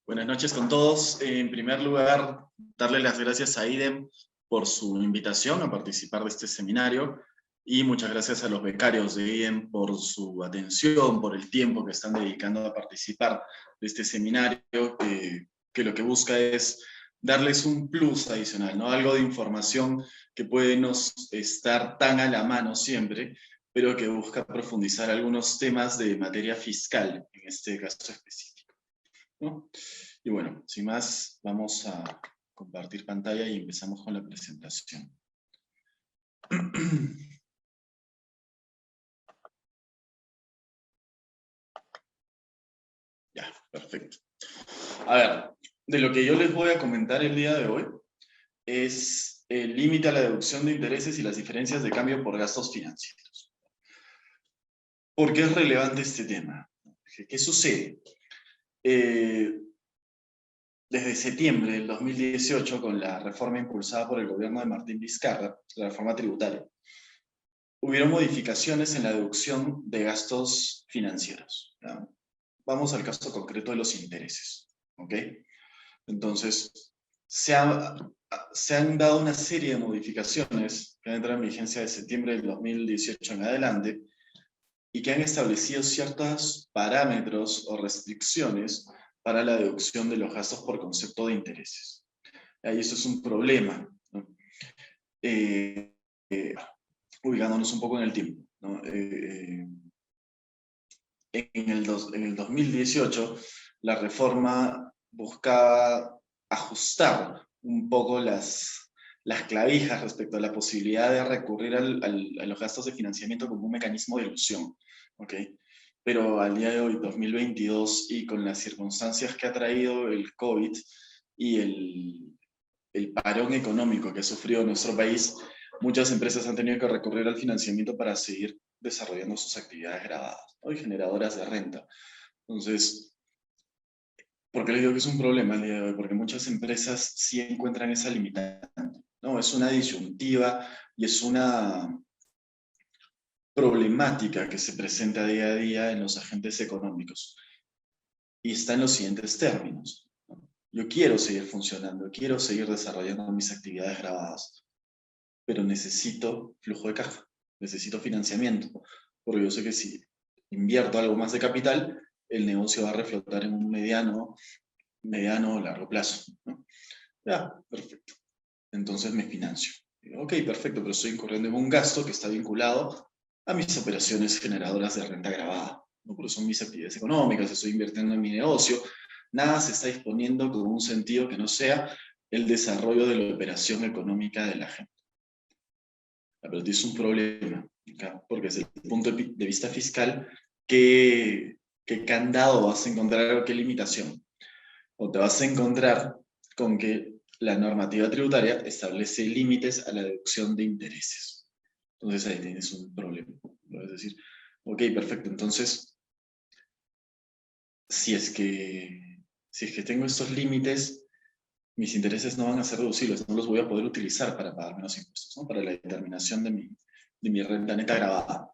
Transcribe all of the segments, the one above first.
Buenas noches con todos. En primer lugar, darle las gracias a IDEM por su invitación a participar de este seminario y muchas gracias a los becarios de IDEM por su atención, por el tiempo que están dedicando a participar de este seminario, que lo que busca es darles un plus adicional, ¿no? Algo de información que puede no estar tan a la mano siempre, pero que busca profundizar algunos temas de materia fiscal, en este caso específico, ¿no? Y bueno, sin más, vamos a compartir pantalla y empezamos con la presentación. Ya, perfecto. A ver, de lo que yo les voy a comentar el día de hoy es el límite a la deducción de intereses y las diferencias de cambio por gastos financieros. ¿Por qué es relevante este tema? ¿Qué sucede? Desde septiembre del 2018, con la reforma impulsada por el gobierno de Martín Vizcarra, la reforma tributaria, hubieron modificaciones en la deducción de gastos financieros, ¿ya? Vamos al caso concreto de los intereses, ¿ok? Entonces, se han dado una serie de modificaciones que han entrado en vigencia de septiembre del 2018 en adelante y que han establecido ciertos parámetros o restricciones para la deducción de los gastos por concepto de intereses. Y eso es un problema, ¿no? Ubicándonos un poco en el tiempo, ¿no? En el 2018, la reforma buscaba ajustar un poco las clavijas respecto a la posibilidad de recurrir a los gastos de financiamiento como un mecanismo de ilusión, ¿ok? Pero al día de hoy, 2022, y con las circunstancias que ha traído el COVID y el parón económico que ha sufrido nuestro país, muchas empresas han tenido que recurrir al financiamiento para seguir desarrollando sus actividades grabadas, ¿no? Y generadoras de renta. Entonces, ¿por qué les digo que es un problema el día de hoy? Porque muchas empresas sí encuentran esa limitante, ¿no? Es una disyuntiva y es una problemática que se presenta día a día en los agentes económicos. Y está en los siguientes términos, ¿no? Yo quiero seguir funcionando, quiero seguir desarrollando mis actividades grabadas, pero necesito flujo de caja, necesito financiamiento, porque yo sé que si invierto algo más de capital, el negocio va a reflotar en un mediano o largo plazo, ¿no? Ya, perfecto. Entonces me financio. Ok, perfecto, pero estoy incurriendo en un gasto que está vinculado a mis operaciones generadoras de renta grabada, ¿no? Porque son mis actividades económicas, estoy invirtiendo en mi negocio, nada se está disponiendo con un sentido que no sea el desarrollo de la operación económica de la gente. Pero es un problema, ¿okay? Porque desde el punto de vista fiscal, ¿qué candado vas a encontrar o qué limitación? O te vas a encontrar con que la normativa tributaria establece límites a la deducción de intereses. Entonces ahí tienes un problema. Es decir, ok, perfecto, entonces, si es que tengo estos límites, mis intereses no van a ser reducibles, no los voy a poder utilizar para pagar menos impuestos, ¿no? Para la determinación de mi renta neta grabada.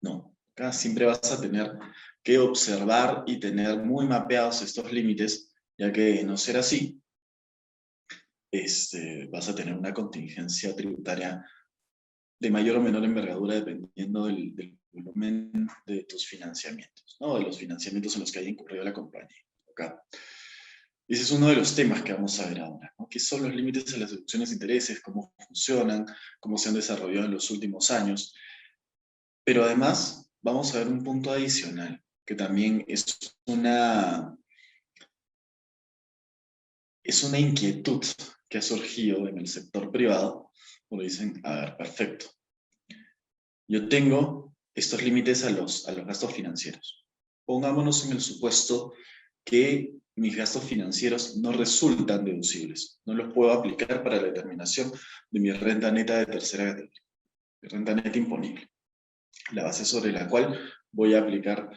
No, acá siempre vas a tener que observar y tener muy mapeados estos límites, ya que de no ser así, vas a tener una contingencia tributaria de mayor o menor envergadura dependiendo del volumen de tus financiamientos, ¿no? De los financiamientos en los que haya incurrido la compañía. ¿Okay? Ese es uno de los temas que vamos a ver ahora, ¿no? ¿Qué son los límites a las deducciones de intereses? ¿Cómo funcionan? ¿Cómo se han desarrollado en los últimos años? Pero además vamos a ver un punto adicional, que también es una inquietud que ha surgido en el sector privado, donde dicen, a ver, perfecto, yo tengo estos límites a los gastos financieros. Pongámonos en el supuesto que mis gastos financieros no resultan deducibles, no los puedo aplicar para la determinación de mi renta neta de tercera categoría, mi renta neta imponible, la base sobre la cual voy a aplicar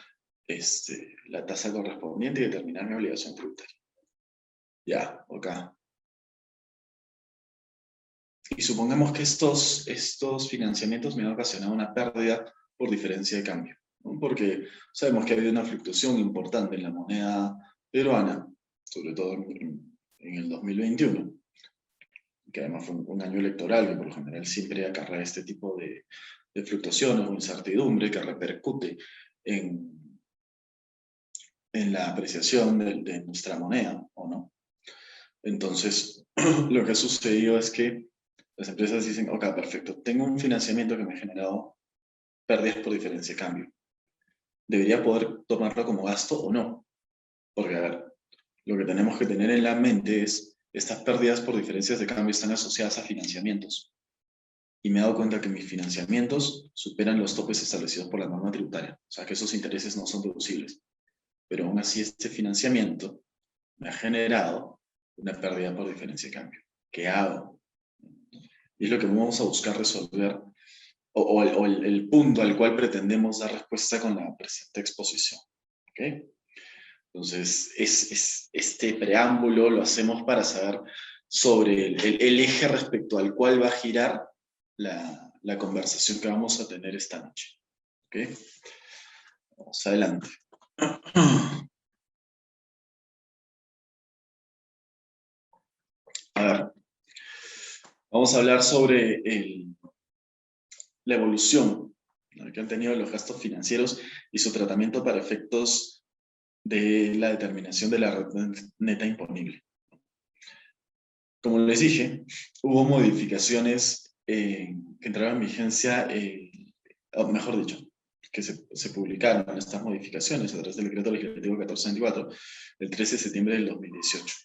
la tasa correspondiente y determinar mi obligación tributaria. Ya, ok. Y supongamos que estos financiamientos me han ocasionado una pérdida por diferencia de cambio, ¿no? Porque sabemos que ha habido una fluctuación importante en la moneda peruana sobre todo en el 2021, que además fue un año electoral que por lo general siempre acarrea este tipo de fluctuaciones o incertidumbre que repercute en la apreciación de nuestra moneda, ¿o no? Entonces, lo que ha sucedido es que las empresas dicen, ok, perfecto, tengo un financiamiento que me ha generado pérdidas por diferencia de cambio. ¿Debería poder tomarlo como gasto o no? Porque, a ver, lo que tenemos que tener en la mente es, estas pérdidas por diferencias de cambio están asociadas a financiamientos. Y me he dado cuenta que mis financiamientos superan los topes establecidos por la norma tributaria. O sea, que esos intereses no son deducibles. Pero aún así, este financiamiento me ha generado una pérdida por diferencia de cambio. ¿Qué hago? Y es lo que vamos a buscar resolver, o el punto al cual pretendemos dar respuesta con la presente exposición. ¿Okay? Entonces, este preámbulo lo hacemos para saber sobre el eje respecto al cual va a girar la conversación que vamos a tener esta noche. ¿Okay? Vamos adelante. A ver, vamos a hablar sobre la evolución, ¿no?, que han tenido los gastos financieros y su tratamiento para efectos de la determinación de la renta neta imponible. Como les dije, hubo modificaciones que entraron en vigencia, o mejor dicho, que se publicaron estas modificaciones a través del decreto legislativo 1424 el 13 de septiembre del 2018.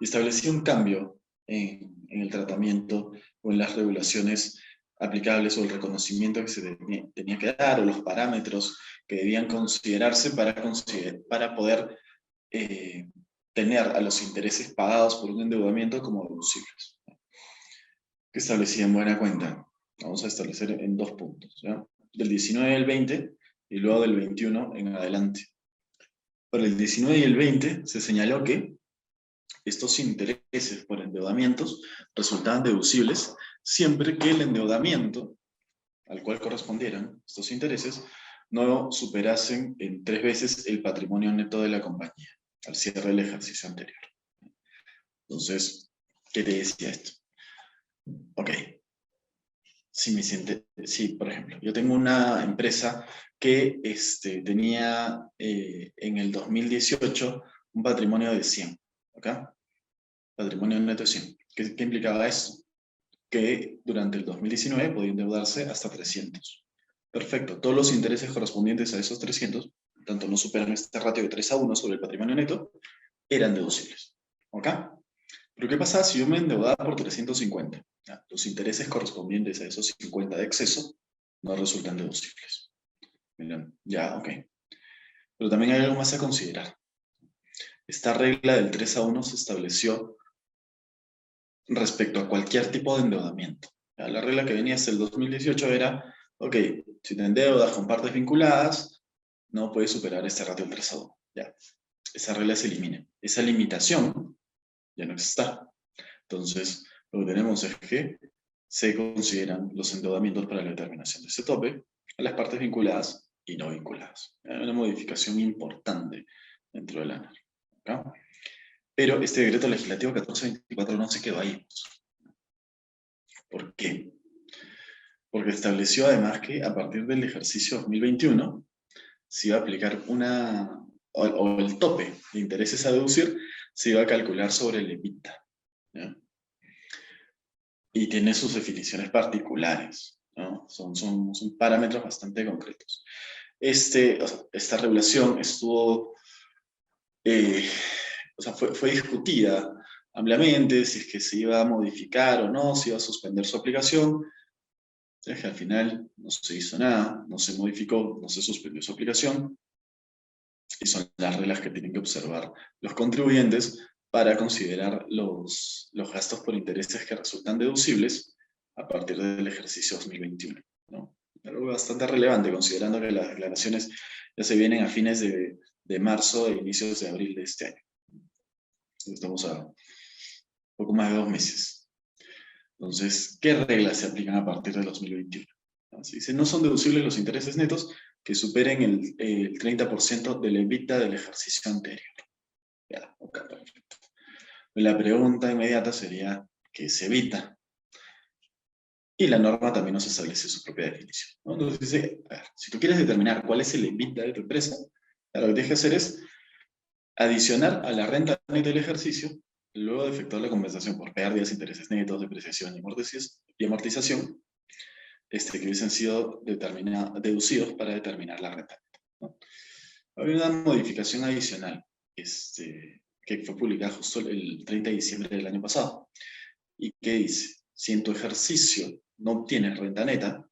Y establecía un cambio en el tratamiento o en las regulaciones aplicables o el reconocimiento que se tenía que dar o los parámetros que debían considerarse para poder tener a los intereses pagados por un endeudamiento como deducibles. Que establecía en buena cuenta. Vamos a establecer en 2 puntos, ¿ya? Del 19 al 20 y luego del 21 en adelante. Para el 19 y el 20 se señaló que estos intereses por endeudamientos resultaban deducibles siempre que el endeudamiento al cual correspondieran estos intereses no superasen en 3 veces el patrimonio neto de la compañía al cierre del ejercicio anterior. Entonces, ¿qué te decía esto? Ok, si por ejemplo, yo tengo una empresa que tenía en el 2018 un patrimonio de 100, ¿ok? Patrimonio neto de 100. ¿Qué implicaba eso? Que durante el 2019 podía endeudarse hasta 300. Perfecto, todos los intereses correspondientes a esos 300, tanto no superan este ratio de 3:1 sobre el patrimonio neto, eran deducibles. ¿Ok? Pero ¿qué pasa si yo me endeudaba por 350? Los intereses correspondientes a esos 50 de exceso no resultan deducibles. Miren, ya, ok. Pero también hay algo más a considerar. Esta regla del 3:1 se estableció respecto a cualquier tipo de endeudamiento. ¿Ya? La regla que venía hasta el 2018 era, ok, si te endeudas con partes vinculadas, no puedes superar este ratio del 3:1. Ya. Esa regla se elimina. Esa limitación ya no está. Entonces, lo que tenemos es que se consideran los endeudamientos para la determinación de ese tope a las partes vinculadas y no vinculadas. Hay una modificación importante dentro del ANAR. ¿Okay? Pero este decreto legislativo 1424 no se quedó ahí. ¿Por qué? Porque estableció además que a partir del ejercicio 2021 se iba a aplicar o el tope de intereses a deducir se iba a calcular sobre el EBITDA. ¿Ya? Y tiene sus definiciones particulares, ¿no? Son parámetros bastante concretos. Esta regulación estuvo, fue discutida ampliamente, si es que se iba a modificar o no, si iba a suspender su aplicación. Es que al final no se hizo nada, no se modificó, no se suspendió su aplicación, y son las reglas que tienen que observar los contribuyentes para considerar los gastos por intereses que resultan deducibles a partir del ejercicio 2021, ¿no? Algo bastante relevante, considerando que las declaraciones ya se vienen a fines de marzo e inicios de abril de este año. Estamos a poco más de 2 meses. Entonces, ¿qué reglas se aplican a partir del 2021? Así dice, no son deducibles los intereses netos que superen el 30% del EBITDA del ejercicio anterior. Ya, Ok, perfecto. La pregunta inmediata sería, ¿qué se evita? Y la norma también nos establece su propia definición, ¿no? Entonces dice, a ver, si tú quieres determinar cuál es el EBITDA de tu empresa, lo que tienes que hacer es adicionar a la renta neta del ejercicio, luego de efectuar la compensación por pérdidas, intereses netos, depreciación y amortización, que hubiesen sido deducidos para determinar la renta neta, ¿no? Hay una modificación adicional que fue publicada justo el 30 de diciembre del año pasado, y que dice, si en tu ejercicio no obtienes renta neta,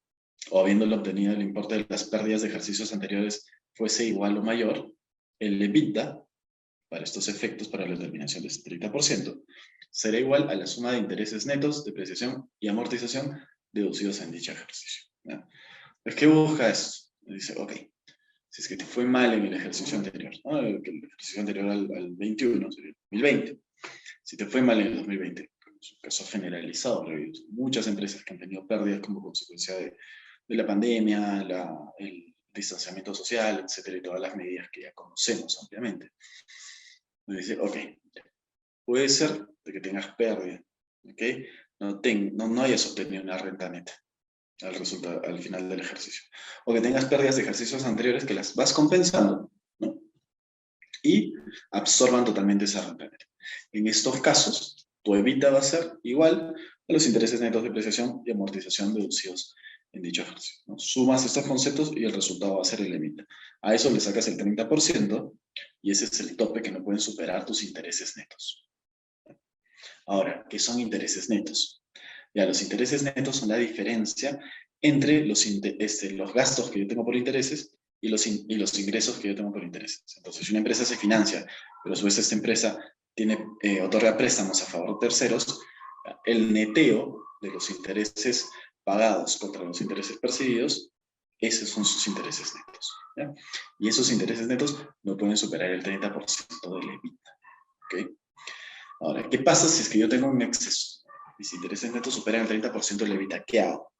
o habiéndolo obtenido el importe de las pérdidas de ejercicios anteriores fuese igual o mayor, el EBITDA, para estos efectos, para la determinación de este 30%, será igual a la suma de intereses netos, depreciación y amortización deducidos en dicho ejercicio, ¿no? Es que busca esto. Dice, ok, si es que te fue mal en el ejercicio anterior, ¿no? El ejercicio anterior al 21, sería el 2020. Si te fue mal en el 2020, es un caso generalizado, hay muchas empresas que han tenido pérdidas como consecuencia de la pandemia, el distanciamiento social, etcétera, y todas las medidas que ya conocemos ampliamente. Me dice, ok, puede ser de que tengas pérdida, ¿ok? No hayas obtenido una renta neta al final del ejercicio. O que tengas pérdidas de ejercicios anteriores que las vas compensando, ¿no? Y absorban totalmente esa renta neta. En estos casos, tu EBITDA va a ser igual a los intereses netos de depreciación y amortización deducidos en dicho ejercicio, ¿no? Sumas estos conceptos y el resultado va a ser el EBITDA. A eso le sacas el 30% y ese es el tope que no pueden superar tus intereses netos. Ahora, ¿qué son intereses netos? Ya, los intereses netos son la diferencia entre los gastos que yo tengo por intereses y los ingresos que yo tengo por intereses. Entonces, si una empresa se financia, pero a su vez esta empresa otorga préstamos a favor de terceros, el neteo de los intereses pagados contra los intereses percibidos, esos son sus intereses netos, ¿ya? Y esos intereses netos no pueden superar el 30% del EBITDA, ¿ok? Ahora, ¿qué pasa si es que yo tengo un exceso? Mis intereses netos superan el 30% del EBITDA, ¿qué hago?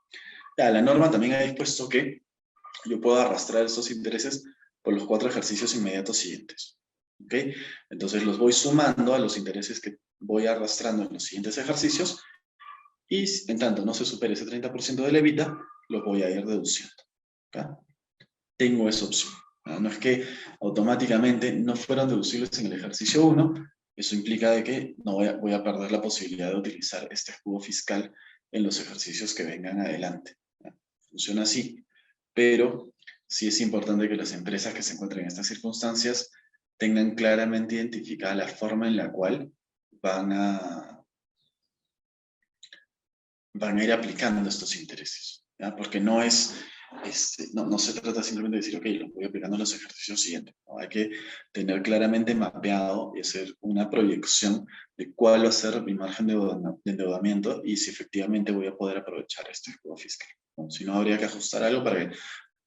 Ya, la norma también ha dispuesto que yo puedo arrastrar estos intereses por los 4 ejercicios inmediatos siguientes, ¿ok? Entonces los voy sumando a los intereses que voy arrastrando en los siguientes ejercicios y en tanto no se supere ese 30% del EBITDA, los voy a ir deduciendo, ¿ok? Tengo esa opción, ¿no? No es que automáticamente no fueran deducibles en el ejercicio 1, eso implica de que no voy a perder la posibilidad de utilizar este escudo fiscal en los ejercicios que vengan adelante, ¿no? Funciona así, pero sí es importante que las empresas que se encuentren en estas circunstancias tengan claramente identificada la forma en la cual van a, van a ir aplicando estos intereses, ¿ya? Porque no se trata simplemente de decir, ok, lo voy aplicando en los ejercicios siguientes, ¿no? Hay que tener claramente mapeado y hacer una proyección de cuál va a ser mi margen de endeudamiento y si efectivamente voy a poder aprovechar este escudo fiscal, ¿no? Si no, habría que ajustar algo para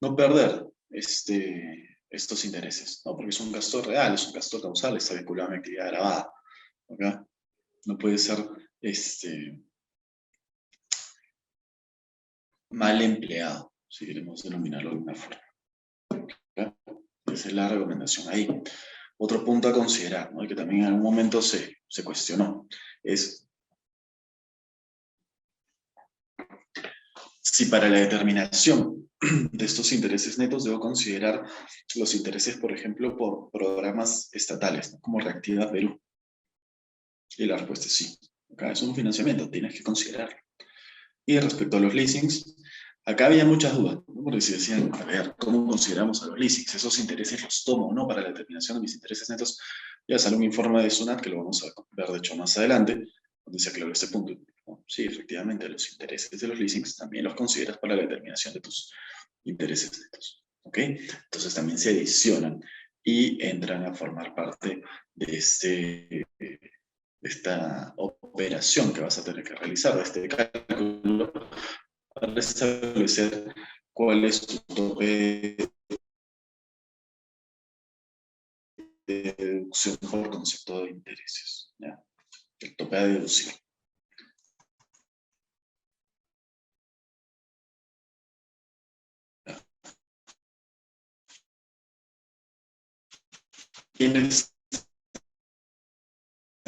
no perder estos intereses, ¿no? Porque es un gasto real, es un gasto causal, está vinculado a mi actividad grabada, ¿ok? No puede ser mal empleado, si queremos denominarlo de alguna forma, ¿ok? Esa es la recomendación ahí. Otro punto a considerar, ¿no? Y que también en algún momento se cuestionó, es si para la determinación de estos intereses netos debo considerar los intereses, por ejemplo, por programas estatales, ¿no? Como Reactiva Perú. Y la respuesta es sí. Acá es un financiamiento, tienes que considerarlo. Y respecto a los leasings, acá había muchas dudas, ¿no? Porque se decían, a ver, ¿cómo consideramos a los leasings? ¿Esos intereses los tomo o no para la determinación de mis intereses netos? Ya sale un informe de SUNAT que lo vamos a ver, de hecho, más adelante, donde se aclaró este punto, ¿no? Sí, efectivamente, los intereses de los leasings también los consideras para la determinación de tus intereses netos, ¿ok? Entonces también se adicionan y entran a formar parte de esta operación que vas a tener que realizar, de este cálculo, para establecer cuál es tu tope de deducción por concepto de intereses, ¿ya? El tope de deducción. ¿Tienes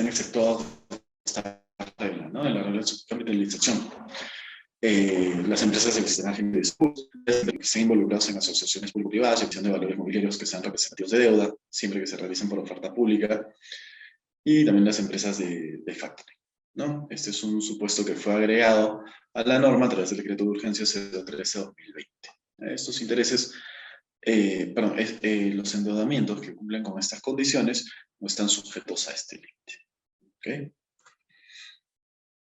exceptuados de esta regla, ¿no? De la regla de subcapitalización. Las empresas del sistema de discursos, que estén involucrados en asociaciones público-privadas y emisión de valores mobiliarios que sean representativos de deuda, siempre que se realicen por oferta pública, y también las empresas de factoring, ¿no? Este es un supuesto que fue agregado a la norma a través del decreto de urgencia 013/2020. Estos intereses, los endeudamientos que cumplen con estas condiciones no están sujetos a este límite. ¿Ok?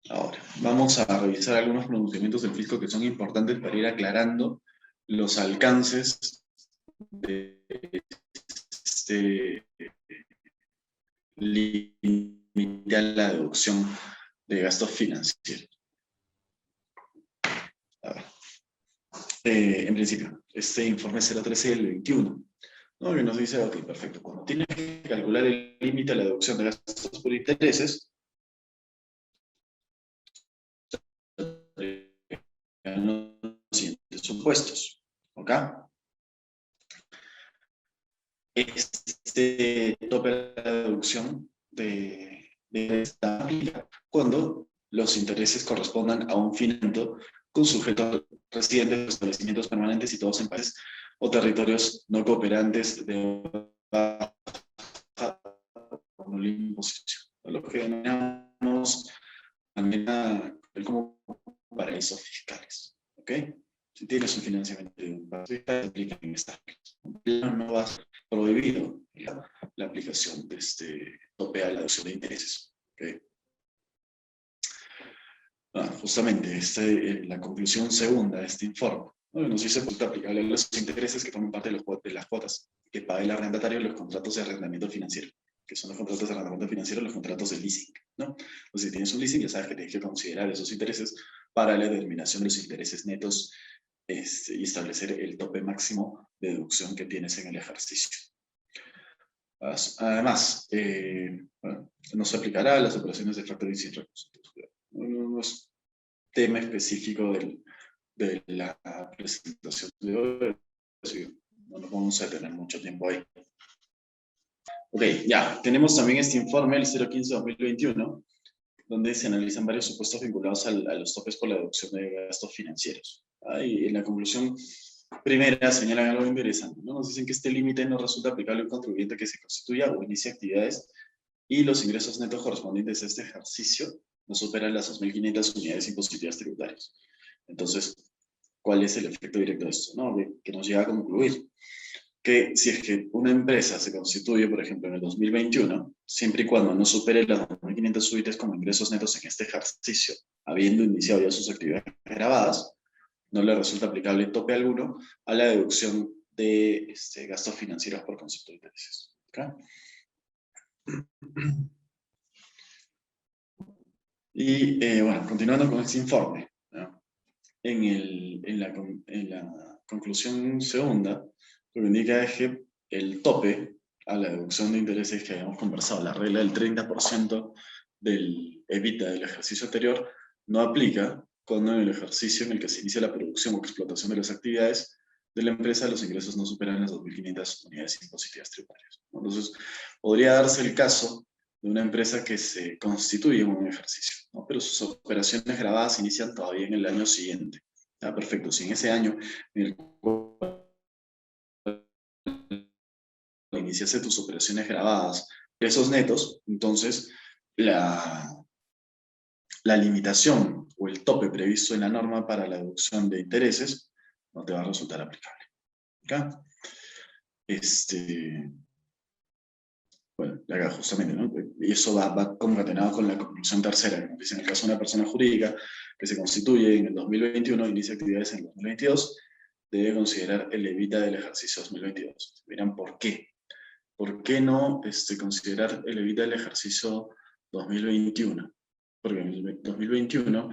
Ahora, vamos a revisar algunos pronunciamientos del fisco que son importantes para ir aclarando los alcances de este límite a la deducción de gastos financieros. A ver. En principio, este informe 013 del 21, ¿no? Que nos dice, ok, perfecto, cuando tienes que calcular el límite a la deducción de gastos por intereses, los siguientes supuestos, ¿ok? Este tope de la deducción de esta aplica cuando los intereses correspondan a un financiamiento con sujetos residentes de establecimientos permanentes situados en países o territorios no cooperantes de baja o libre imposición, lo que denominamos también como paraísos fiscales, ¿ok? Si tienes un financiamiento de un paraíso fiscal, se aplican estas reglas. No va a ser prohibido la aplicación de este tope a la deducción de intereses, ¿ok? Justamente, la conclusión segunda de este informe, ¿no? Nos dice que aplicable a los intereses que forman parte de las cuotas que paga el arrendatario en los contratos de arrendamiento financiero, que son los contratos de arrendamiento financiero, los contratos de leasing, ¿no? Entonces, si tienes un leasing, ya sabes que tienes que considerar esos intereses para la determinación de los intereses netos y establecer el tope máximo de deducción que tienes en el ejercicio. Además, bueno, no se aplicará a las operaciones de factoring sin recursos. No es tema específico de la presentación de hoy, así que no nos vamos a tener mucho tiempo ahí. Ok, ya, tenemos también este informe, el 015/2021, donde se analizan varios supuestos vinculados a los topes por la deducción de gastos financieros. Y en la conclusión primera señalan algo interesante, ¿no? Nos dicen que este límite no resulta aplicable a un contribuyente que se constituya o inicie actividades y los ingresos netos correspondientes a este ejercicio no superan las 2.500 unidades impositivas tributarias. Entonces, ¿cuál es el efecto directo de esto? ¿No? Que nos lleva a concluir que si es que una empresa se constituye, por ejemplo, en el 2021, siempre y cuando no supere las 2.500 UITs como ingresos netos en este ejercicio, habiendo iniciado ya sus actividades grabadas, no le resulta aplicable tope alguno a la deducción de gastos financieros por concepto de intereses. ¿Okay? Y bueno, continuando con este informe, ¿no? En la conclusión segunda, lo que indica es que el tope a la deducción de intereses que habíamos conversado, la regla del 30% del EBITDA del ejercicio anterior, no aplica cuando en el ejercicio en el que se inicia la producción o explotación de las actividades de la empresa los ingresos no superan las 2.500 unidades impositivas tributarias. Entonces, podría darse el caso de una empresa que se constituye en un ejercicio, ¿no? Pero sus operaciones grabadas inician todavía en el año siguiente. Perfecto, si en ese año en el cual iniciaste tus operaciones grabadas, esos netos, entonces la limitación o el tope previsto en la norma para la deducción de intereses no te va a resultar aplicable. ¿Okay? Bueno, acá justamente, ¿no? Y eso va concatenado con la conclusión tercera, que dice en el caso de una persona jurídica que se constituye en el 2021 e inicia actividades en el 2022, debe considerar el EBITDA del ejercicio 2022. Verán por qué. ¿Por qué no considerar el EBITDA del ejercicio 2021? Porque en el 2021,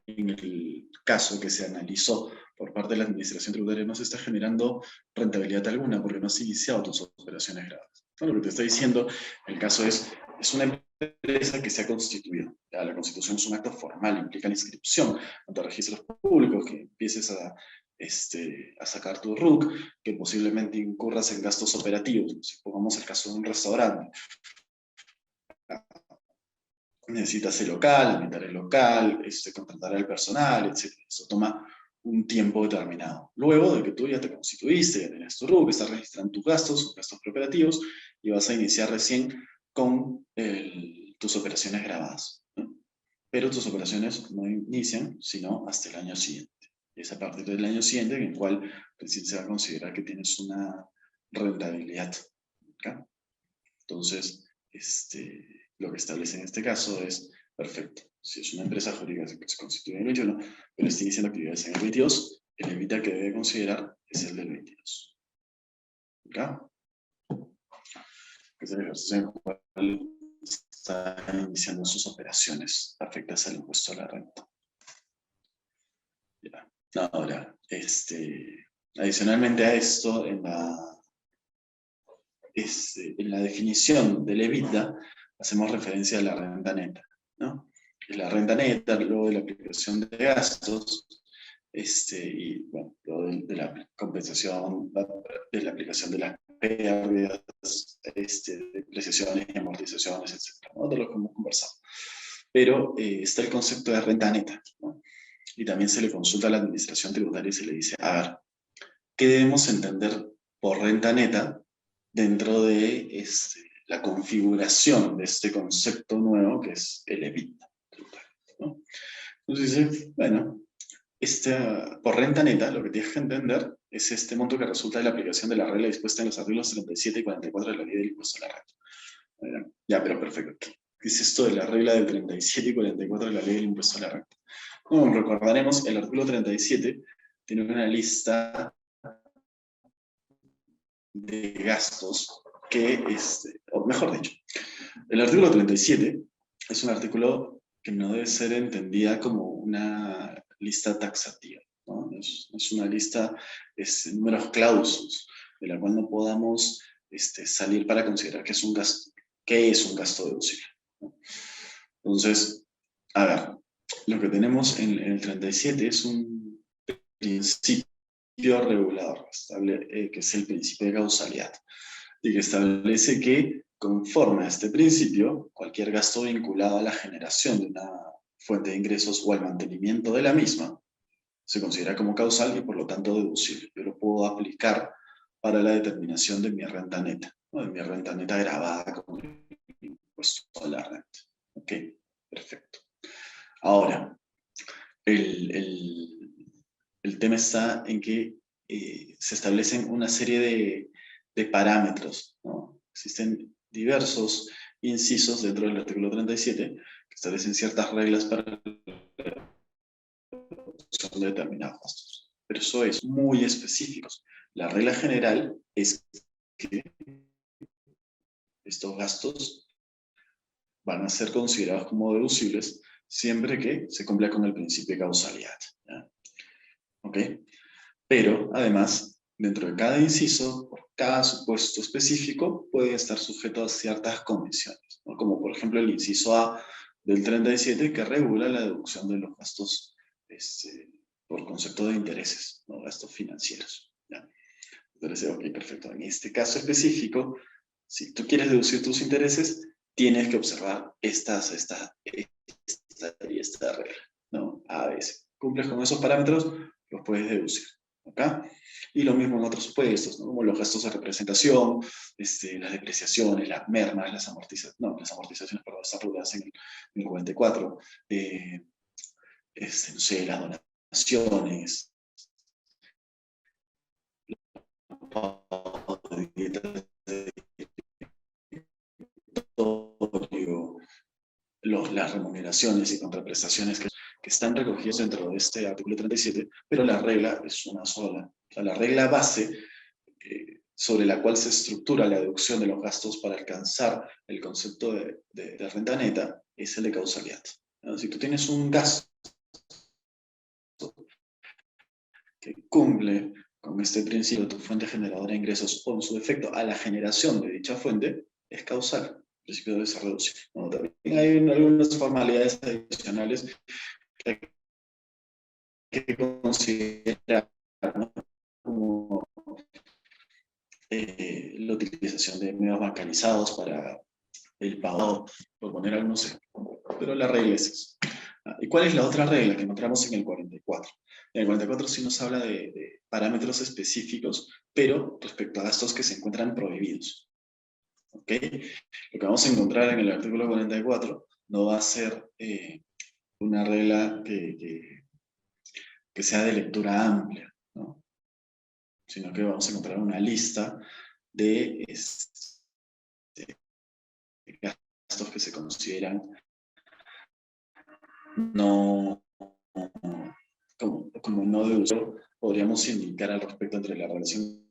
en el caso que se analizó por parte de la Administración Tributaria, no se está generando rentabilidad alguna porque no has iniciado tus operaciones grabadas. Lo que te está diciendo, el caso es una empresa que se ha constituido. La constitución es un acto formal, implica la inscripción ante registros públicos, que empieces a sacar tu RUC, que posiblemente incurras en gastos operativos. Si pongamos el caso de un restaurante, necesitas ser local, aumentar el local, contratar al personal, etc. Eso toma un tiempo determinado. Luego de que tú ya te constituiste, ya tenés tu RUC, estás registrando tus gastos preparativos, y vas a iniciar recién con tus operaciones grabadas, ¿no? Pero tus operaciones no inician sino hasta el año siguiente. Es a partir del año siguiente en el cual recién se va a considerar que tienes una rentabilidad. ¿Okay? Entonces, lo que establece en este caso es, perfecto, si es una empresa jurídica que se constituye en el 21, pero está iniciando actividades en el 22, el EBITDA que debe considerar es el del 22. ¿Ok? Que es el ejercicio en el cual está iniciando sus operaciones afectadas al impuesto a la renta. Ya. Ahora, adicionalmente a esto, en la definición del EBITDA, hacemos referencia a la renta neta, ¿no? La renta neta, luego de la aplicación de gastos, y bueno, luego de la compensación, de la aplicación de las pérdidas, depreciaciones y amortizaciones, etc., ¿no? De lo que hemos conversado. Pero está el concepto de renta neta, ¿no? Y también se le consulta a la administración tributaria y se le dice, a ver, ¿qué debemos entender por renta neta dentro de la configuración de este concepto nuevo que es el EBITDA tributario, ¿no? Entonces dice, bueno, por renta neta lo que tienes que entender es este monto que resulta de la aplicación de la regla dispuesta en los artículos 37 y 44 de la ley del impuesto a la renta. Ya, pero perfecto. ¿Qué es esto de la regla del 37 y 44 de la ley del impuesto a la renta? Como recordaremos, el artículo 37 tiene una lista de gastos que, o mejor dicho, el artículo 37 es un artículo que no debe ser entendida como una lista taxativa, ¿no? Es una lista, números clausus, de la cual no podamos salir para considerar que es un gasto deducible, ¿no? Entonces, a ver, lo que tenemos en el 37 es un principio regulador, que es el principio de causalidad, y que establece que, conforme a este principio, cualquier gasto vinculado a la generación de una fuente de ingresos o al mantenimiento de la misma se considera como causal y por lo tanto deducible. Yo lo puedo aplicar para la determinación de mi renta neta, ¿no? De mi renta neta grabada con el impuesto a la renta. Ok, perfecto. Ahora, el tema está en que se establecen una serie de parámetros, ¿no? Existen diversos incisos dentro del artículo 37 que establecen ciertas reglas para la reducción de determinados gastos. Pero eso es muy específico. La regla general es que estos gastos van a ser considerados como deducibles siempre que se cumpla con el principio de causalidad, ¿ya? ¿Ok? Pero, además, dentro de cada inciso, por cada supuesto específico, puede estar sujeto a ciertas condiciones, ¿no? Como por ejemplo el inciso A del 37, que regula la deducción de los gastos por concepto de intereses, ¿no? Gastos financieros, ¿ya? Entonces, ok, perfecto. En este caso específico, si tú quieres deducir tus intereses, tienes que observar esta y esta regla, ¿no? A veces. Cumples con esos parámetros, los puedes deducir. ¿Ok? Y lo mismo en otros supuestos, ¿no? Como los gastos de representación, las depreciaciones, las mermas, las amortizaciones, perdón, están reguladas en el 44, no sé, las donaciones, las remuneraciones y contraprestaciones que están recogidas dentro de este artículo 37, pero la regla es una sola. O sea, la regla base sobre la cual se estructura la deducción de los gastos para alcanzar el concepto de renta neta es el de causalidad, ¿no? Si tú tienes un gasto que cumple con este principio, tu fuente generadora de ingresos o en su defecto a la generación de dicha fuente, es causal. El principio debe ser reducible, ¿no? También hay algunas formalidades adicionales que hay que considerar, ¿no? Como la utilización de medios bancarizados para el pago, por poner algo, no sé. Pero la regla es eso. ¿Y cuál es la otra regla que encontramos en el 44? En el 44 sí nos habla de parámetros específicos, pero respecto a gastos que se encuentran prohibidos. ¿Ok? Lo que vamos a encontrar en el artículo 44 no va a ser una regla que sea de lectura amplia, ¿no? Sino que vamos a encontrar una lista de gastos que se consideran no como no deducible. Podríamos indicar al respecto entre la relación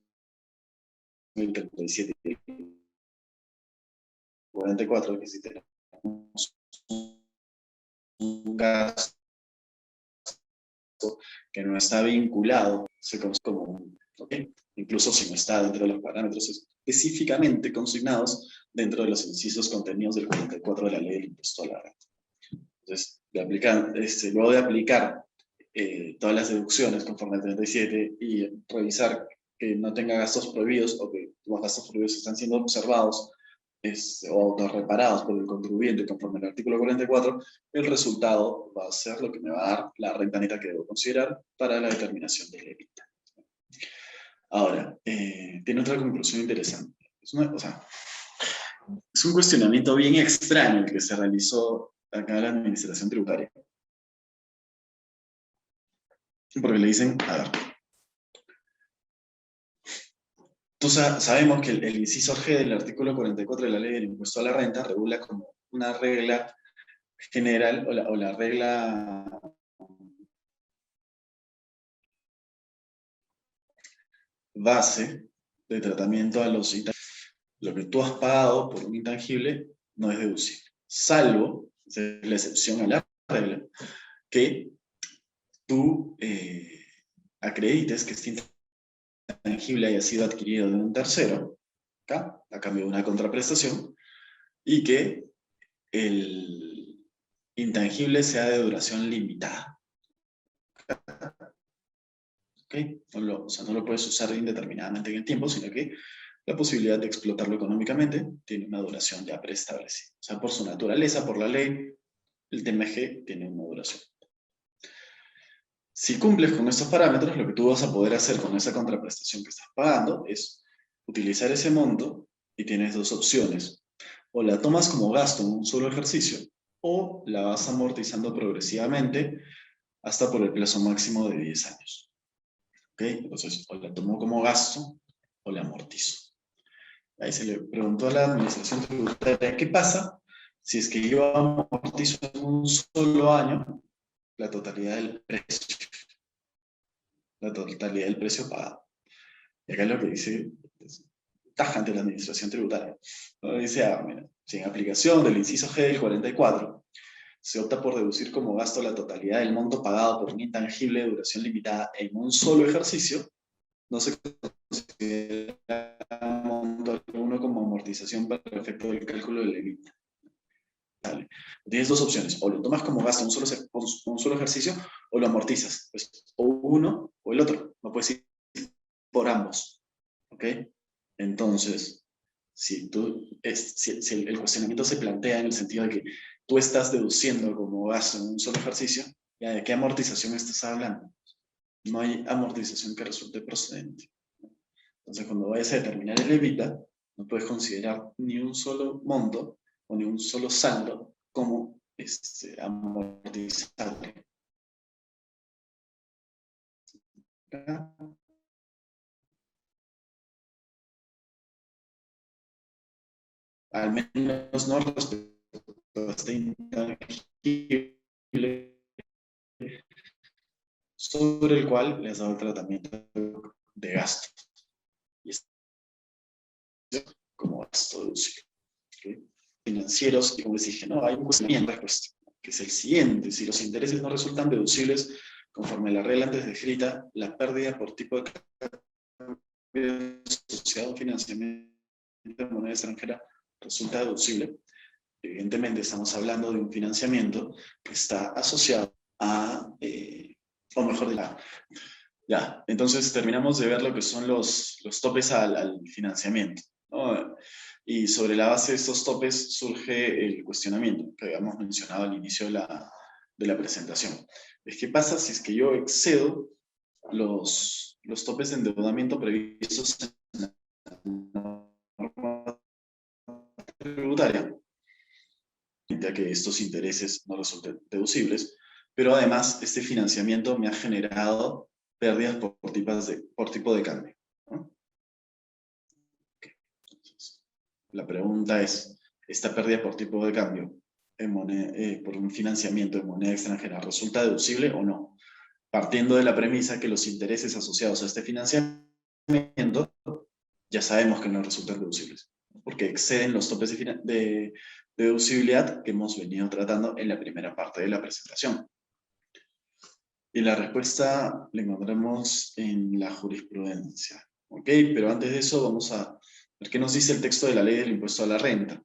del 37 y el 44, que si tenemos un gasto que no está vinculado, se conoce como un, ¿okay? Incluso si no está dentro de los parámetros específicamente consignados dentro de los incisos contenidos del 44 de la ley del impuesto a la renta. Entonces, luego de aplicar todas las deducciones conforme al 37 y revisar que no tenga gastos prohibidos o que los gastos prohibidos están siendo observados o autorreparados por el contribuyente conforme al artículo 44, el resultado va a ser lo que me va a dar la renta neta que debo considerar para la determinación del EBITDA. Ahora, tiene otra conclusión interesante. Es un cuestionamiento bien extraño el que se realizó acá en la administración tributaria. Porque le dicen, a ver, sabemos que el inciso G del artículo 44 de la ley del impuesto a la renta regula como una regla general o la regla base de tratamiento a los intangibles. Lo que tú has pagado por un intangible no es deducible, salvo, es la excepción a la regla, que tú acredites que este intangible haya sido adquirido de un tercero, ¿acá? A cambio de una contraprestación, y que el intangible sea de duración limitada. ¿Okay? O sea, no lo puedes usar indeterminadamente en el tiempo, sino que la posibilidad de explotarlo económicamente tiene una duración ya preestablecida. O sea, por su naturaleza, por la ley, el TMG tiene una duración. Si cumples con estos parámetros, lo que tú vas a poder hacer con esa contraprestación que estás pagando es utilizar ese monto y tienes dos opciones. O la tomas como gasto en un solo ejercicio, o la vas amortizando progresivamente hasta por el plazo máximo de 10 años. ¿Ok? Entonces, o la tomo como gasto o la amortizo. Ahí se le preguntó a la administración tributaria, ¿qué pasa si es que yo amortizo en un solo año la totalidad del precio? La totalidad del precio pagado. Y acá es lo que dice tajante la administración tributaria. Dice, mira, si en aplicación del inciso G del 44 se opta por deducir como gasto la totalidad del monto pagado por un intangible de duración limitada en un solo ejercicio, no se considera monto alguno como amortización para el efecto del cálculo del EBITDA. Vale. Tienes dos opciones, o lo tomas como gasto un solo ejercicio, o lo amortizas, pues, o uno o el otro, no puedes ir por ambos, ¿ok? Entonces, si el cuestionamiento se plantea en el sentido de que tú estás deduciendo como gasto en un solo ejercicio, ¿ya de qué amortización estás hablando? No hay amortización que resulte procedente. Entonces, cuando vayas a determinar el EBITDA, no puedes considerar ni un solo monto o ni un solo saldo como amortizable. Al menos no respecto a este intangible sobre el cual les ha dado el tratamiento de gasto. Y es como gasto deducible. ¿Okay? Financieros, y como les dije, no, hay un cuestionamiento que es el siguiente. Si los intereses no resultan deducibles conforme a la regla antes descrita, la pérdida por tipo de cambio asociado a un financiamiento de moneda extranjera resulta deducible. Evidentemente estamos hablando de un financiamiento que está asociado a, o mejor dicho, ya, entonces terminamos de ver lo que son los topes al financiamiento, ¿no? Y sobre la base de estos topes surge el cuestionamiento que habíamos mencionado al inicio de la presentación. ¿Qué pasa si es que yo excedo los topes de endeudamiento previstos en la norma tributaria, ya que estos intereses no resulten deducibles, pero además este financiamiento me ha generado pérdidas por tipo de cambio, ¿no? Entonces, la pregunta es, ¿esta pérdida por tipo de cambio por un financiamiento en moneda extranjera resulta deducible o no? Partiendo de la premisa que los intereses asociados a este financiamiento ya sabemos que no resultan deducibles, porque exceden los topes de deducibilidad que hemos venido tratando en la primera parte de la presentación. Y la respuesta la encontramos en la jurisprudencia. ¿Ok? Pero antes de eso vamos a ver qué nos dice el texto de la ley del impuesto a la renta.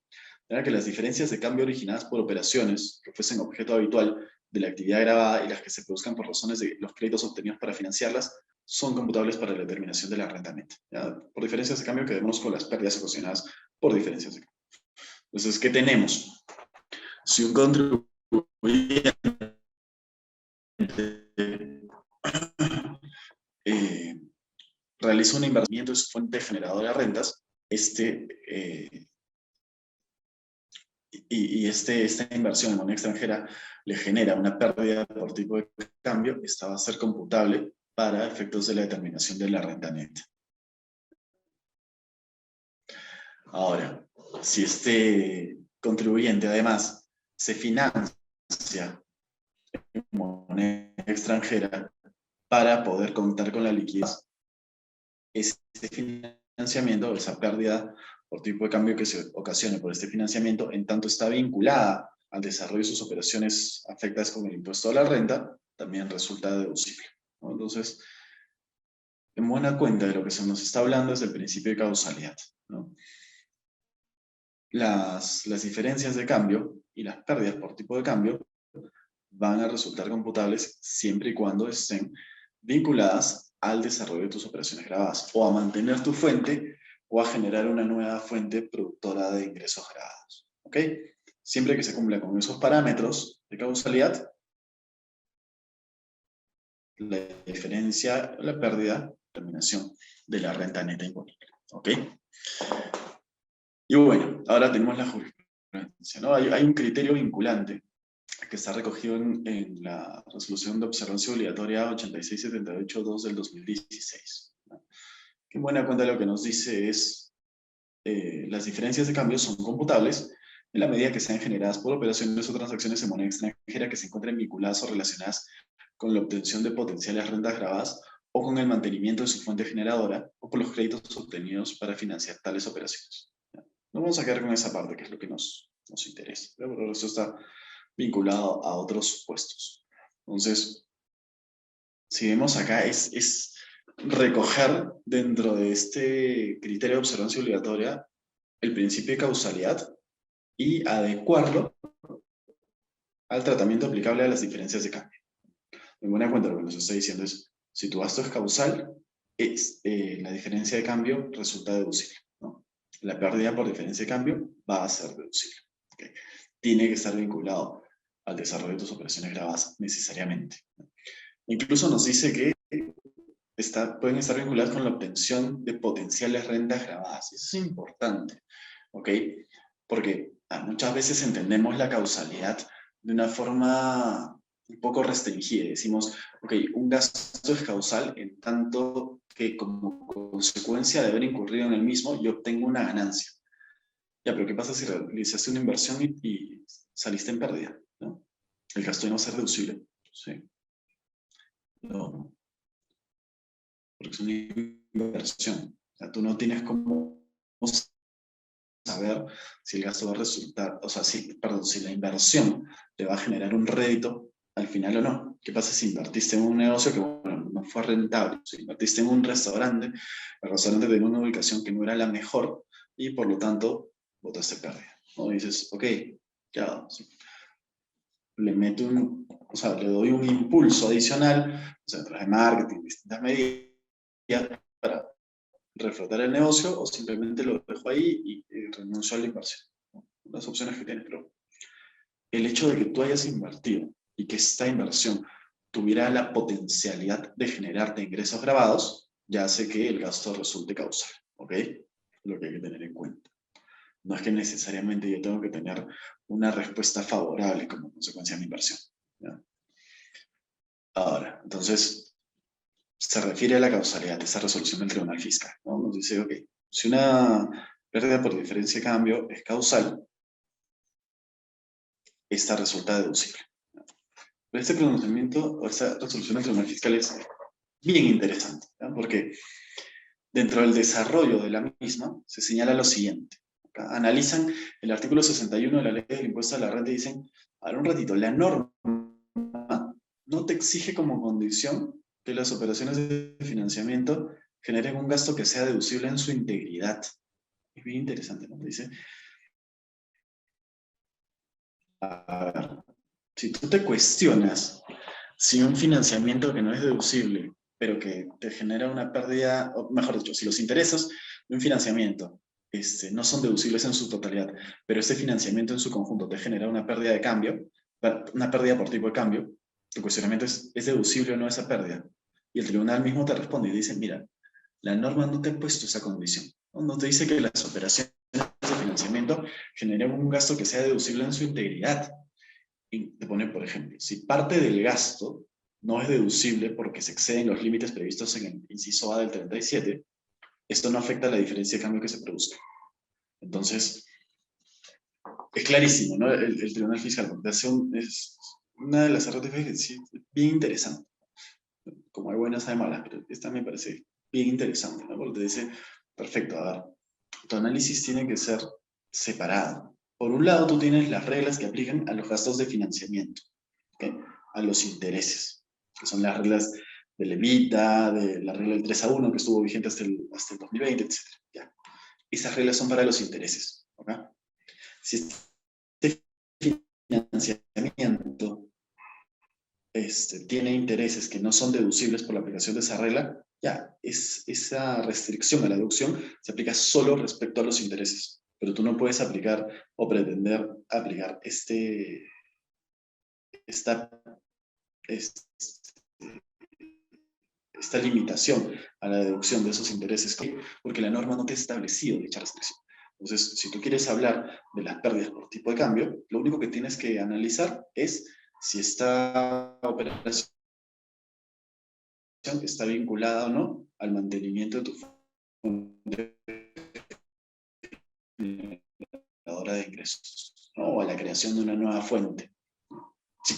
Era que las diferencias de cambio originadas por operaciones que fuesen objeto habitual de la actividad gravada y las que se produzcan por razones de los créditos obtenidos para financiarlas son computables para la determinación de la renta neta. ¿Ya? Por diferencias de cambio quedémonos con las pérdidas ocasionadas por diferencias de cambio. Entonces, ¿qué tenemos? Si un contribuyente realiza un inversión en su fuente generadora de rentas, esta inversión en moneda extranjera le genera una pérdida por tipo de cambio, esta va a ser computable para efectos de la determinación de la renta neta. Ahora, si este contribuyente además se financia en moneda extranjera para poder contar con la liquidez, ese financiamiento, esa pérdida por tipo de cambio que se ocasione por este financiamiento, en tanto está vinculada al desarrollo de sus operaciones afectadas con el impuesto a la renta, también resulta deducible, ¿no? Entonces, en buena cuenta de lo que se nos está hablando es del principio de causalidad, ¿no? Las diferencias de cambio y las pérdidas por tipo de cambio van a resultar computables siempre y cuando estén vinculadas al desarrollo de tus operaciones grabadas, o a mantener tu fuente, o a generar una nueva fuente productora de ingresos grabados. ¿Ok? Siempre que se cumpla con esos parámetros de causalidad, la diferencia, la pérdida, terminación de la renta neta imponible. ¿Ok? Y bueno, ahora tenemos la jurisprudencia, ¿no? Hay un criterio vinculante que está recogido en la resolución de observancia obligatoria 8678-2 del 2016. ¿No? Que en buena cuenta lo que nos dice es las diferencias de cambio son computables en la medida que sean generadas por operaciones o transacciones en moneda extranjera que se encuentren vinculadas o relacionadas con la obtención de potenciales rentas grabadas o con el mantenimiento de su fuente generadora o por los créditos obtenidos para financiar tales operaciones. ¿No? No vamos a quedar con esa parte que es lo que nos interesa, pero eso está vinculado a otros supuestos. Entonces, si vemos acá, es recoger dentro de este criterio de observancia obligatoria el principio de causalidad y adecuarlo al tratamiento aplicable a las diferencias de cambio. En buena cuenta, lo que nos está diciendo es, si tu gasto es causal, la diferencia de cambio resulta deducible, ¿no? La pérdida por diferencia de cambio va a ser deducible. ¿Okay? Tiene que estar vinculado al desarrollo de tus operaciones grabadas necesariamente. Incluso nos dice que pueden estar vinculadas con la obtención de potenciales rentas grabadas. Eso es importante, ¿ok? Porque muchas veces entendemos la causalidad de una forma un poco restringida. Decimos, ok, un gasto es causal en tanto que como consecuencia de haber incurrido en el mismo, yo obtengo una ganancia. Ya, pero ¿qué pasa si realizaste una inversión y saliste en pérdida? ¿No? El gasto no va a ser deducible. ¿Sí? No, porque es una inversión. O sea, tú no tienes cómo saber si el gasto va a resultar, o sea, si la inversión te va a generar un rédito al final o no. ¿Qué pasa si invertiste en un negocio que, bueno, no fue rentable? Si invertiste en un restaurante, el restaurante tenía una ubicación que no era la mejor y por lo tanto botaste pérdida, ¿no? Y dices, ok, ya, sí, le meto o sea, le doy un impulso adicional, o sea, a través de marketing, distintas medidas, para reflotar el negocio o simplemente lo dejo ahí y renuncio a la inversión. Las opciones que tienes, pero el hecho de que tú hayas invertido y que esta inversión tuviera la potencialidad de generarte ingresos grabados, ya hace que el gasto resulte causal, ¿ok? Lo que hay que tener en cuenta. No es que necesariamente yo tengo que tener una respuesta favorable como consecuencia de mi inversión, ¿ya? Ahora, entonces, se refiere a la causalidad, esa resolución del tribunal fiscal, ¿no? Nos dice, ok, si una pérdida por diferencia de cambio es causal, esta resulta deducible. Pero este pronunciamiento o esta resolución del tribunal fiscal es bien interesante, ¿ya? Porque dentro del desarrollo de la misma se señala lo siguiente. Acá analizan el artículo 61 de la ley del impuesto a la renta y dicen, a ver un ratito, la norma no te exige como condición que las operaciones de financiamiento generen un gasto que sea deducible en su integridad. Es bien interesante, ¿no? Dice, a ver, si tú te cuestionas si un financiamiento que no es deducible, pero que te genera una pérdida, o mejor dicho, si los intereses de un financiamiento no son deducibles en su totalidad, pero ese financiamiento en su conjunto te genera una pérdida de cambio, una pérdida por tipo de cambio, tu cuestionamiento ¿es deducible o no esa pérdida? Y el tribunal mismo te responde y dice, mira, la norma no te ha puesto esa condición, no te dice que las operaciones de financiamiento generen un gasto que sea deducible en su integridad. Y te pone, por ejemplo, si parte del gasto no es deducible porque se exceden los límites previstos en el inciso A del 37, esto no afecta a la diferencia de cambio que se produzca. Entonces, es clarísimo, ¿no? El Tribunal Fiscal es una de las RTF que sí, es bien interesante. Como hay buenas, hay malas, pero esta me parece bien interesante, ¿no? Porque te dice, perfecto, a ver, tu análisis tiene que ser separado. Por un lado, tú tienes las reglas que aplican a los gastos de financiamiento, ¿okay? A los intereses, que son las reglas del EBITDA, de la regla del 3-1, que estuvo vigente hasta el 2020, etc. ¿Ya? Esas reglas son para los intereses, ¿okay? Si este financiamiento tiene intereses que no son deducibles por la aplicación de esa regla, ya, esa restricción a la deducción se aplica solo respecto a los intereses. Pero tú no puedes aplicar o pretender aplicar esta, esta limitación a la deducción de esos intereses, porque la norma no te ha establecido dicha restricción. Entonces, si tú quieres hablar de las pérdidas por tipo de cambio, lo único que tienes que analizar es si esta operación está vinculada o no al mantenimiento de tu fuente generadora de ingresos, ¿no? O a la creación de una nueva fuente. Si,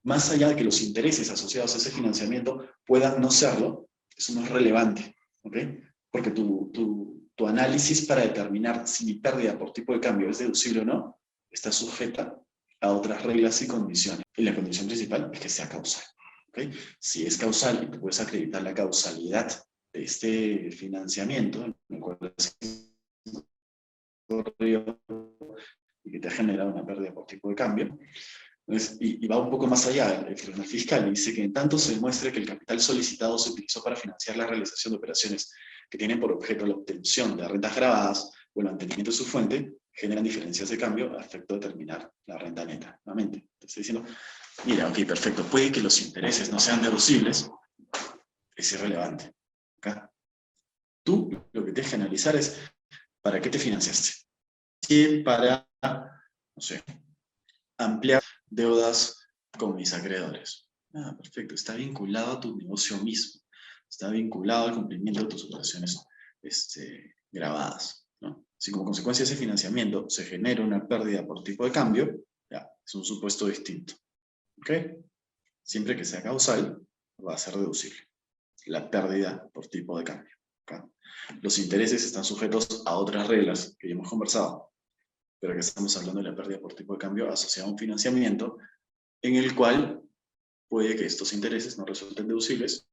más allá de que los intereses asociados a ese financiamiento puedan no serlo, eso no es relevante, ¿ok? Porque tu análisis para determinar si mi pérdida por tipo de cambio es deducible o no, está sujeta a otras reglas y condiciones. Y la condición principal es que sea causal, ¿ok? Si es causal y tú puedes acreditar la causalidad de este financiamiento, en el cual y que te ha generado una pérdida por tipo de cambio. Entonces, y va un poco más allá, el Tribunal Fiscal dice que en tanto se demuestre que el capital solicitado se utilizó para financiar la realización de operaciones que tienen por objeto la obtención de rentas grabadas o el mantenimiento de su fuente, generan diferencias de cambio a efecto de determinar la renta neta. Nuevamente, te estoy diciendo, mira, ok, perfecto, puede que los intereses no sean deducibles, es irrelevante. ¿Okay? Tú lo que tienes que analizar es, ¿para qué te financiaste? Y para, no sé, ampliar deudas con mis acreedores. Ah, perfecto, está vinculado a tu negocio mismo, está vinculado al cumplimiento de tus operaciones grabadas, ¿no? Si como consecuencia de ese financiamiento se genera una pérdida por tipo de cambio, ya, es un supuesto distinto. ¿Ok? Siempre que sea causal, va a ser deducible la pérdida por tipo de cambio. ¿Okay? Los intereses están sujetos a otras reglas que ya hemos conversado, pero que estamos hablando de la pérdida por tipo de cambio asociada a un financiamiento en el cual puede que estos intereses no resulten deducibles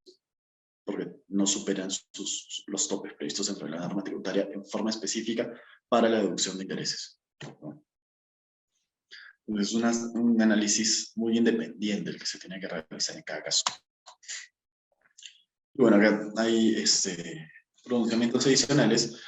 porque no superan los topes previstos dentro de la norma tributaria en forma específica para la deducción de intereses. Entonces es un análisis muy independiente el que se tiene que realizar en cada caso. Y bueno, acá hay pronunciamientos adicionales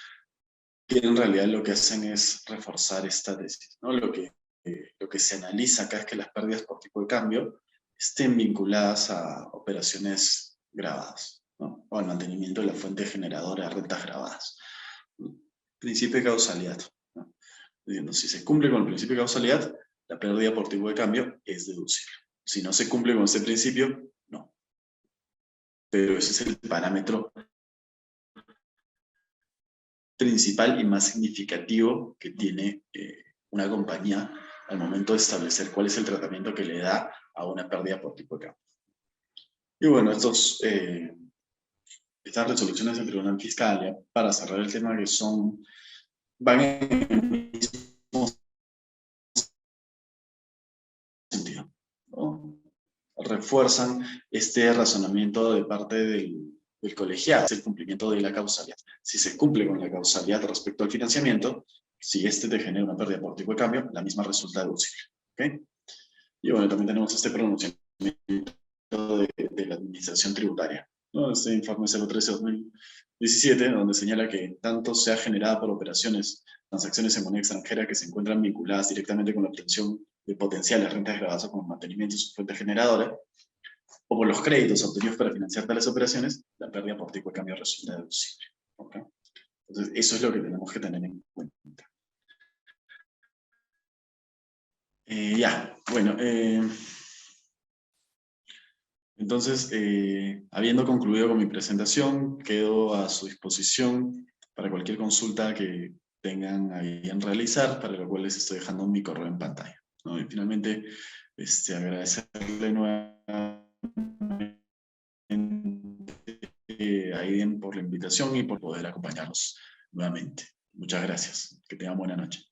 que en realidad lo que hacen es reforzar esta tesis, ¿no? Lo que se analiza acá es que las pérdidas por tipo de cambio estén vinculadas a operaciones grabadas, ¿no? O al mantenimiento de la fuente generadora de rentas grabadas. Principio de causalidad, ¿no? Diciendo, si se cumple con el principio de causalidad, la pérdida por tipo de cambio es deducible. Si no se cumple con ese principio, no. Pero ese es el parámetro principal y más significativo que tiene una compañía al momento de establecer cuál es el tratamiento que le da a una pérdida por tipo de cambio. Y bueno, estas resoluciones del Tribunal Fiscal, ya para cerrar el tema, que van en el mismo sentido, ¿no? Refuerzan este razonamiento de parte del colegiado, es el cumplimiento de la causalidad. Si se cumple con la causalidad respecto al financiamiento, si este te genera una pérdida por tipo de cambio, la misma resulta deducible. ¿Okay? Y bueno, también tenemos este pronunciamiento de la Administración Tributaria, ¿no? Este informe 013-2017, donde señala que tanto sea generada por transacciones en moneda extranjera que se encuentran vinculadas directamente con la obtención de potenciales rentas grabadas como mantenimiento de su fuente generadora, o por los créditos obtenidos para financiar tales operaciones, la pérdida por tipo de cambio resulta deducible. ¿Okay? Entonces, eso es lo que tenemos que tener en cuenta. Bueno. Entonces, habiendo concluido con mi presentación, quedo a su disposición para cualquier consulta que tengan ahí en realizar, para lo cual les estoy dejando mi correo en pantalla, ¿no? Y finalmente, agradecerle nuevamente a Aiden por la invitación y por poder acompañarnos nuevamente. Muchas gracias. Que tengan buena noche.